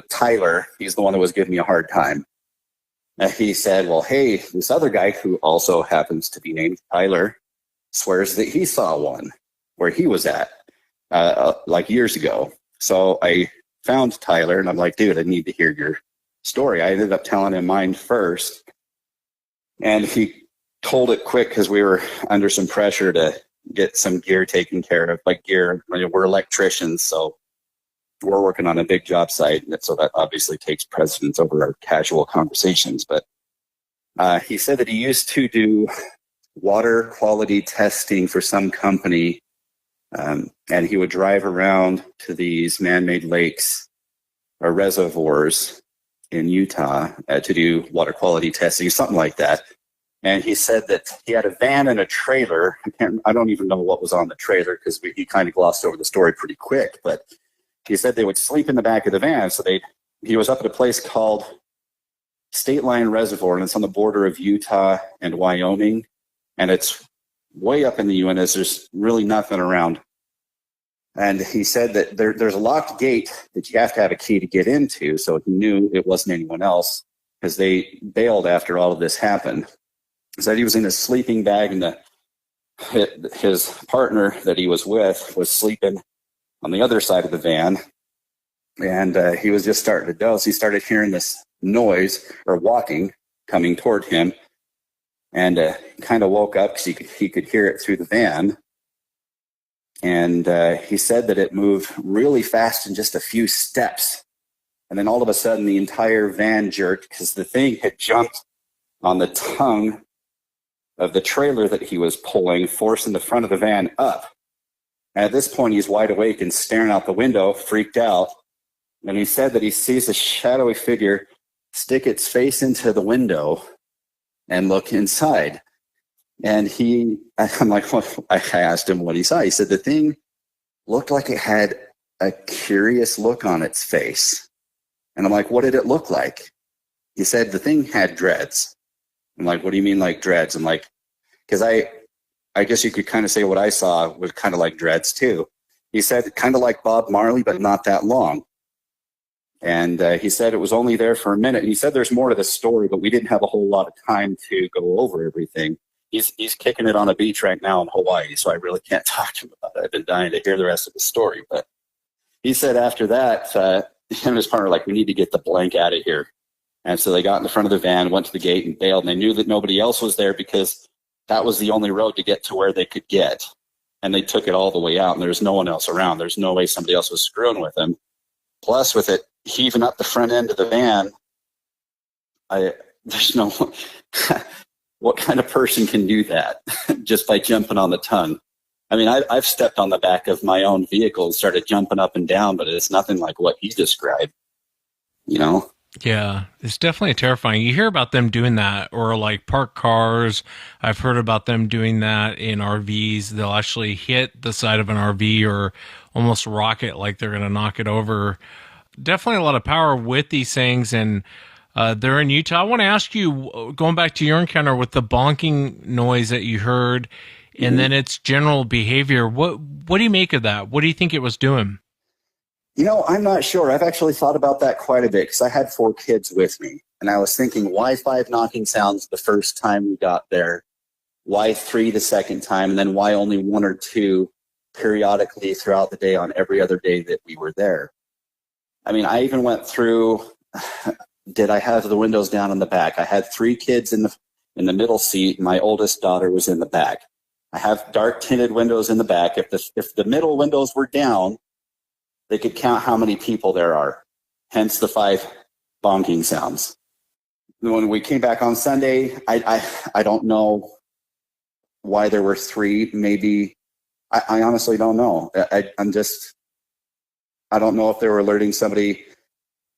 Tyler, he's the one that was giving me a hard time. He said, well, hey, this other guy who also happens to be named Tyler swears that he saw one where he was at like years ago. So I found Tyler, and I'm like, dude, I need to hear your story. I ended up telling him mine first, and he told it quick because we were under some pressure to get some gear taken care of. Like gear, we're electricians, so we're working on a big job site, and so that obviously takes precedence over our casual conversations. But he said that he used to do water quality testing for some company, and he would drive around to these man-made lakes or reservoirs in Utah to do water quality testing, something like that. And he said that he had a van and a trailer. I don't even know what was on the trailer because he kind of glossed over the story pretty quick, but he said they would sleep in the back of the van. So he was up at a place called State Line Reservoir, and it's on the border of Utah and Wyoming. And it's way up in the UNS. There's really nothing around. And he said that there's a locked gate that you have to have a key to get into. So he knew it wasn't anyone else because they bailed after all of this happened. He said he was in his sleeping bag, and his partner that he was with was sleeping on the other side of the van. And he was just starting to doze. He started hearing this noise or walking coming toward him. And kind of woke up because he could hear it through the van. And he said that it moved really fast in just a few steps. And then all of a sudden, the entire van jerked because the thing had jumped on the tongue of the trailer that he was pulling, forcing the front of the van up. And at this point, he's wide awake and staring out the window, freaked out. And he said that he sees a shadowy figure stick its face into the window and look inside. And I'm like, what? I asked him what he saw. He said the thing looked like it had a curious look on its face. And I'm like, what did it look like? He said the thing had dreads. I'm like, what do you mean like dreads? I'm like, because I guess you could kind of say what I saw was kind of like dreads too. He said kind of like Bob Marley, but not that long. And he said it was only there for a minute. And he said there's more to the story, but we didn't have a whole lot of time to go over everything. He's kicking it on a beach right now in Hawaii, so I really can't talk to him about it. I've been dying to hear the rest of the story. But he said after that, him and his partner were like, we need to get the blank out of here. And so they got in the front of the van, went to the gate, and bailed. And they knew that nobody else was there because that was the only road to get to where they could get. And they took it all the way out, and there was no one else around. There's no way somebody else was screwing with them. Plus, with it heaving up the front end of the van, there's no... What kind of person can do that just by jumping on the tongue? I mean, I've stepped on the back of my own vehicle and started jumping up and down, but it's nothing like what he described, you know? Yeah, it's definitely terrifying. You hear about them doing that, or like parked cars. I've heard about them doing that in RVs. They'll actually hit the side of an RV or almost rock it like they're going to knock it over. Definitely a lot of power with these things, and they're in Utah. I want to ask you, going back to your encounter with the bonking noise that you heard, and then its general behavior. What do you make of that? What do you think it was doing? I'm not sure. I've actually thought about that quite a bit because I had 4 kids with me, and I was thinking, why 5 knocking sounds the first time we got there? Why 3 the second time? And then why only 1 or 2 periodically throughout the day on every other day that we were there? I mean, I even went through, did I have the windows down in the back? I had 3 kids in the middle seat. My oldest daughter was in the back. I have dark tinted windows in the back. If the middle windows were down, they could count how many people there are. Hence the 5 bonking sounds. When we came back on Sunday, I don't know why there were 3. Maybe I honestly don't know. I don't know if they were alerting somebody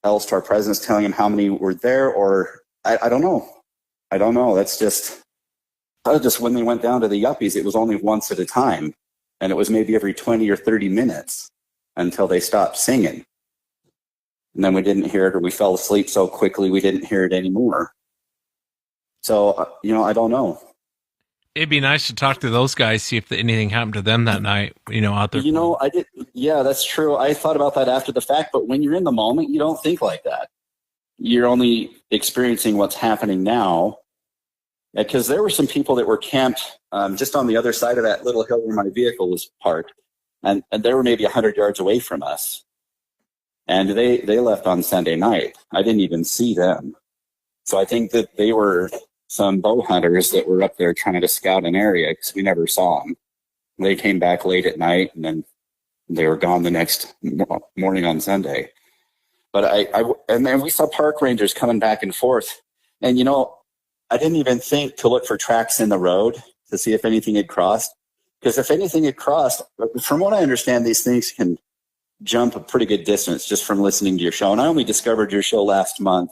else to our presence, telling them how many were there, or I don't know. I don't know. That's just when they went down to the yuppies, it was only once at a time, and it was maybe every 20 or 30 minutes until they stopped singing. And then we didn't hear it, or we fell asleep so quickly we didn't hear it anymore. So, I don't know. It'd be nice to talk to those guys, see if anything happened to them that night, out there. I did. Yeah, that's true. I thought about that after the fact, but when you're in the moment, you don't think like that. You're only experiencing what's happening now. Because there were some people that were camped just on the other side of that little hill where my vehicle was parked. And they were maybe 100 yards away from us. And they left on Sunday night. I didn't even see them. So I think that they were some bow hunters that were up there trying to scout an area because we never saw them. They came back late at night, and then they were gone the next morning on Sunday. But and then we saw park rangers coming back and forth. And, I didn't even think to look for tracks in the road to see if anything had crossed. Because if anything had crossed, from what I understand, these things can jump a pretty good distance just from listening to your show. And I only discovered your show last month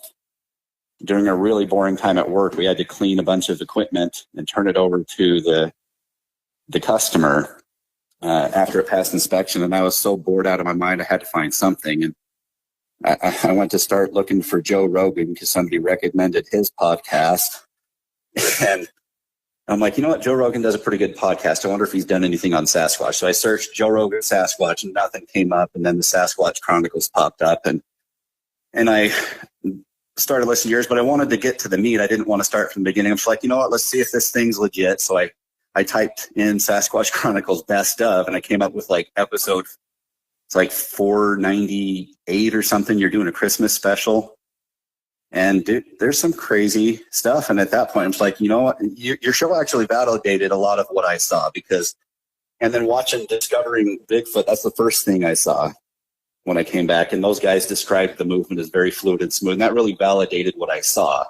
during a really boring time at work. We had to clean a bunch of equipment and turn it over to the customer after it passed inspection. And I was so bored out of my mind, I had to find something. And I went to start looking for Joe Rogan because somebody recommended his podcast. And I'm like, you know what? Joe Rogan does a pretty good podcast. I wonder if he's done anything on Sasquatch. So I searched Joe Rogan Sasquatch and nothing came up. And then the Sasquatch Chronicles popped up. And I started listening to yours, but I wanted to get to the meat. I didn't want to start from the beginning. I'm just like, you know what? Let's see if this thing's legit. So I typed in Sasquatch Chronicles best of, and I came up with episode, it's 498 or something. You're doing a Christmas special. And dude, there's some crazy stuff. And at that point, I'm just like, you know what? Your show actually validated a lot of what I saw and then discovering Bigfoot, that's the first thing I saw when I came back. And those guys described the movement as very fluid and smooth. And that really validated what I saw.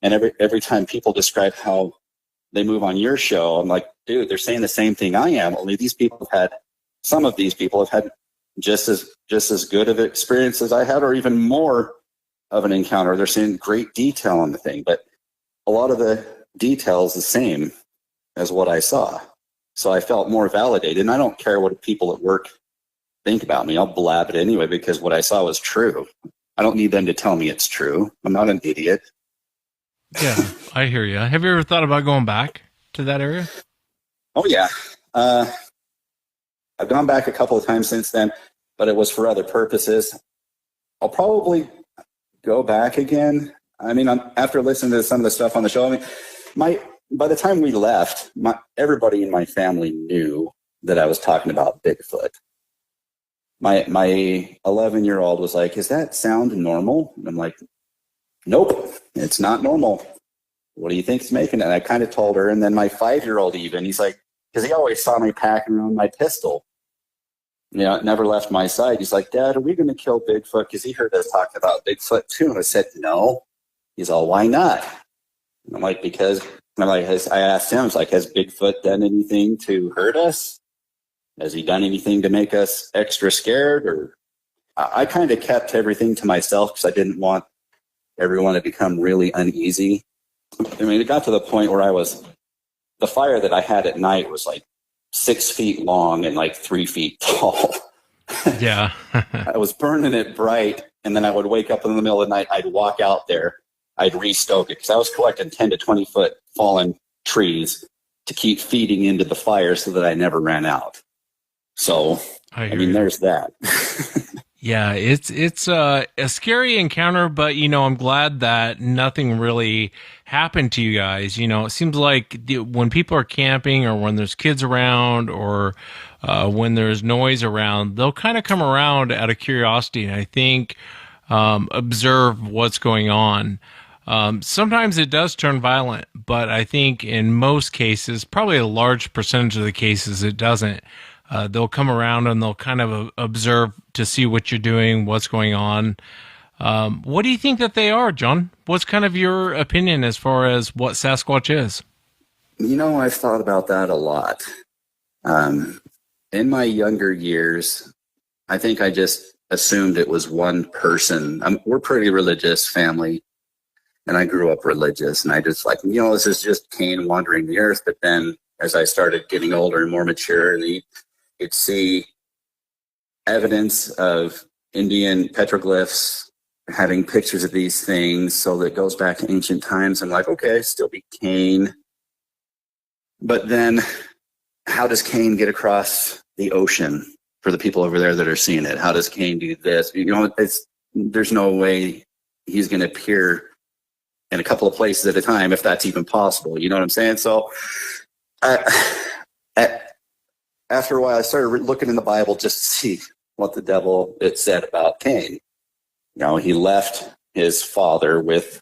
And every time people describe how they move on your show, I'm like, dude, they're saying the same thing I am. Only some of these people have had just as good of an experience as I had, or even more of an encounter. They're saying great detail on the thing, but a lot of the details the same as what I saw. So I felt more validated, and I don't care what people at work think about me. I'll blab it anyway because what I saw was true. I don't need them to tell me it's true. I'm not an idiot. Yeah, I hear you. Have you ever thought about going back to that area? Oh, yeah. I've gone back a couple of times since then, but it was for other purposes. I'll probably go back again. I mean, after listening to some of the stuff on the show, by the time we left, everybody in my family knew that I was talking about Bigfoot. My 11-year-old was like, "Is that sound normal?" And I'm like, "Nope, it's not normal. What do you think is making it?" And I kind of told her. And then my 5-year-old he's like, because he always saw me packing around my pistol. It never left my side. He's like, "Dad, are we going to kill Bigfoot?" Because he heard us talking about Bigfoot too. And I said, "No." He's all, "Why not?" And I'm like, because I asked him, it's like, has Bigfoot done anything to hurt us? Has he done anything to make us extra scared? Or I kind of kept everything to myself because I didn't want everyone to become really uneasy. I mean, it got to the point where the fire that I had at night was 6 feet long and 3 feet tall. Yeah. I was burning it bright, and then I would wake up in the middle of the night. I'd walk out there. I'd restoke it because I was collecting 10 to 20 foot fallen trees, to keep feeding into the fire so that I never ran out. So, I mean, there's that. Yeah, it's a scary encounter, but, you know, I'm glad that nothing really happened to you guys. You know, it seems like when people are camping or when there's kids around or when there's noise around, they'll kind of come around out of curiosity and I think observe what's going on. Sometimes it does turn violent, but I think in most cases, probably a large percentage of the cases, it doesn't. They'll come around and they'll kind of observe to see what you're doing, what's going on. What do you think that they are, John? What's kind of your opinion as far as what Sasquatch is? You know, I've thought about that a lot. In my younger years, I think I just assumed it was one person. We're a pretty religious family, and I grew up religious, and I just like, you know, this is just Cain wandering the earth. But then as I started getting older and more mature, and you'd see evidence of Indian petroglyphs having pictures of these things. So that goes back to ancient times. I'm like, okay, still be Cain. But then how does Cain get across the ocean for the people over there that are seeing it? How does Cain do this? You know, there's no way he's going to appear in a couple of places at a time, if that's even possible. You know what I'm saying? So after a while, I started looking in the Bible just to see what the devil it said about Cain. You know, he left his father with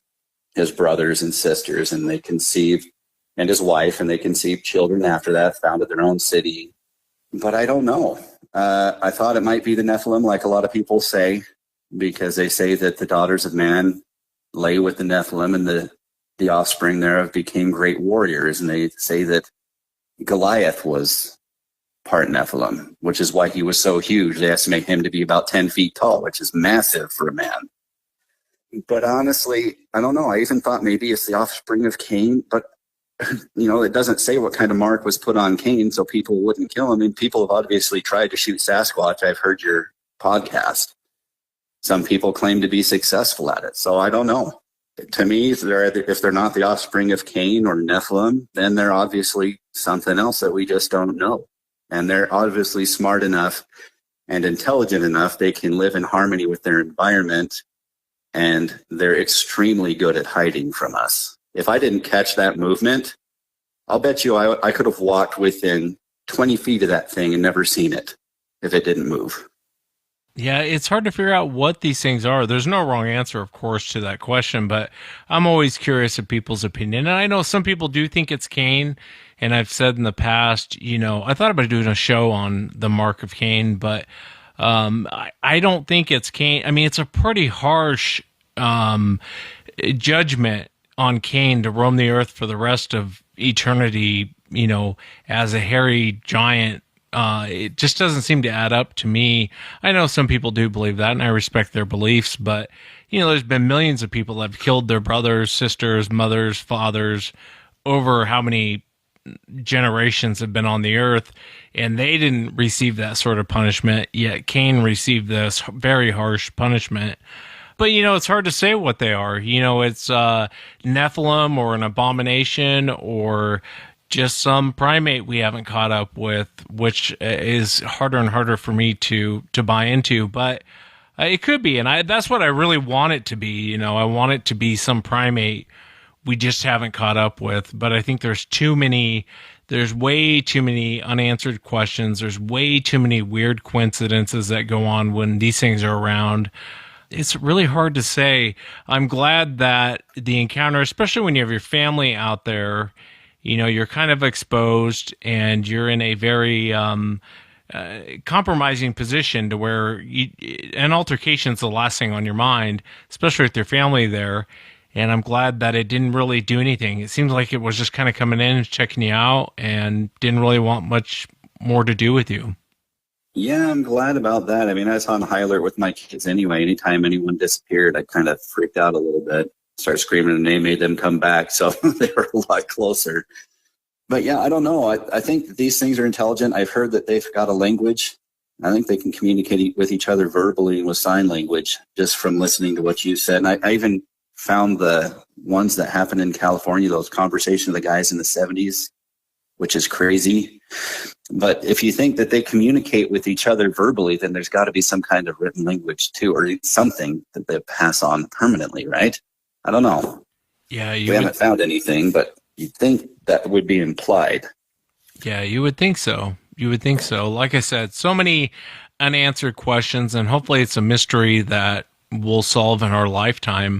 his brothers and sisters, and they conceived, and his wife, and they conceived children after that, founded their own city. But I don't know. I thought it might be the Nephilim, like a lot of people say, because they say that the daughters of man lay with the Nephilim, and the offspring thereof became great warriors. And they say that Goliath was part Nephilim, which is why he was so huge. They estimate him to be about 10 feet tall, which is massive for a man. But honestly, I don't know. I even thought maybe it's the offspring of Cain, but you know, it doesn't say what kind of mark was put on Cain so people wouldn't kill him. And people have obviously tried to shoot Sasquatch. I've heard your podcast. Some people claim to be successful at it. So I don't know. To me, if they're not the offspring of Cain or Nephilim, then they're obviously something else that we just don't know. And they're obviously smart enough and intelligent enough. They can live in harmony with their environment, and they're extremely good at hiding from us. If I didn't catch that movement, I'll bet you I could have walked within 20 feet of that thing and never seen it if it didn't move. Yeah, it's hard to figure out what these things are. There's no wrong answer, of course, to that question, but I'm always curious of people's opinion. And I know some people do think it's Cain, and I've said in the past, you know, I thought about doing a show on the mark of Cain, but I don't think it's Cain. I mean, it's a pretty harsh judgment on Cain to roam the earth for the rest of eternity, you know, as a hairy giant. It just doesn't seem to add up to me. I know some people do believe that, and I respect their beliefs, but, you know, there's been millions of people that have killed their brothers, sisters, mothers, fathers over how many generations have been on the earth, and they didn't receive that sort of punishment, yet Cain received this very harsh punishment. But, you know, it's hard to say what they are. You know, it's Nephilim or an abomination or just some primate we haven't caught up with, which is harder and harder for me to buy into. But it could be, and that's what I really want it to be. You know, I want it to be some primate we just haven't caught up with. But I think there's way too many unanswered questions. There's way too many weird coincidences that go on when these things are around. It's really hard to say. I'm glad that the encounter, especially when you have your family out there, you know, you're kind of exposed and you're in a very compromising position to where an altercation is the last thing on your mind, especially with your family there. And I'm glad that it didn't really do anything. It seems like it was just kind of coming in, checking you out, and didn't really want much more to do with you. Yeah, I'm glad about that. I mean, I was on high alert with my kids anyway. Anytime anyone disappeared, I kind of freaked out a little bit. Started screaming and they made them come back. So they were a lot closer. But yeah, I don't know. I think these things are intelligent. I've heard that they've got a language. I think they can communicate with each other verbally and with sign language, just from listening to what you said. And I even found the ones that happened in California, those conversations of the guys in the 70s which is crazy. But if you think that they communicate with each other verbally, then there's got to be some kind of written language too, or something that they pass on permanently, right? I don't know. Yeah, we haven't found anything, but you'd think that would be implied. Yeah, you would think so. You would think so. Like I said, so many unanswered questions, and hopefully it's a mystery that we'll solve in our lifetime.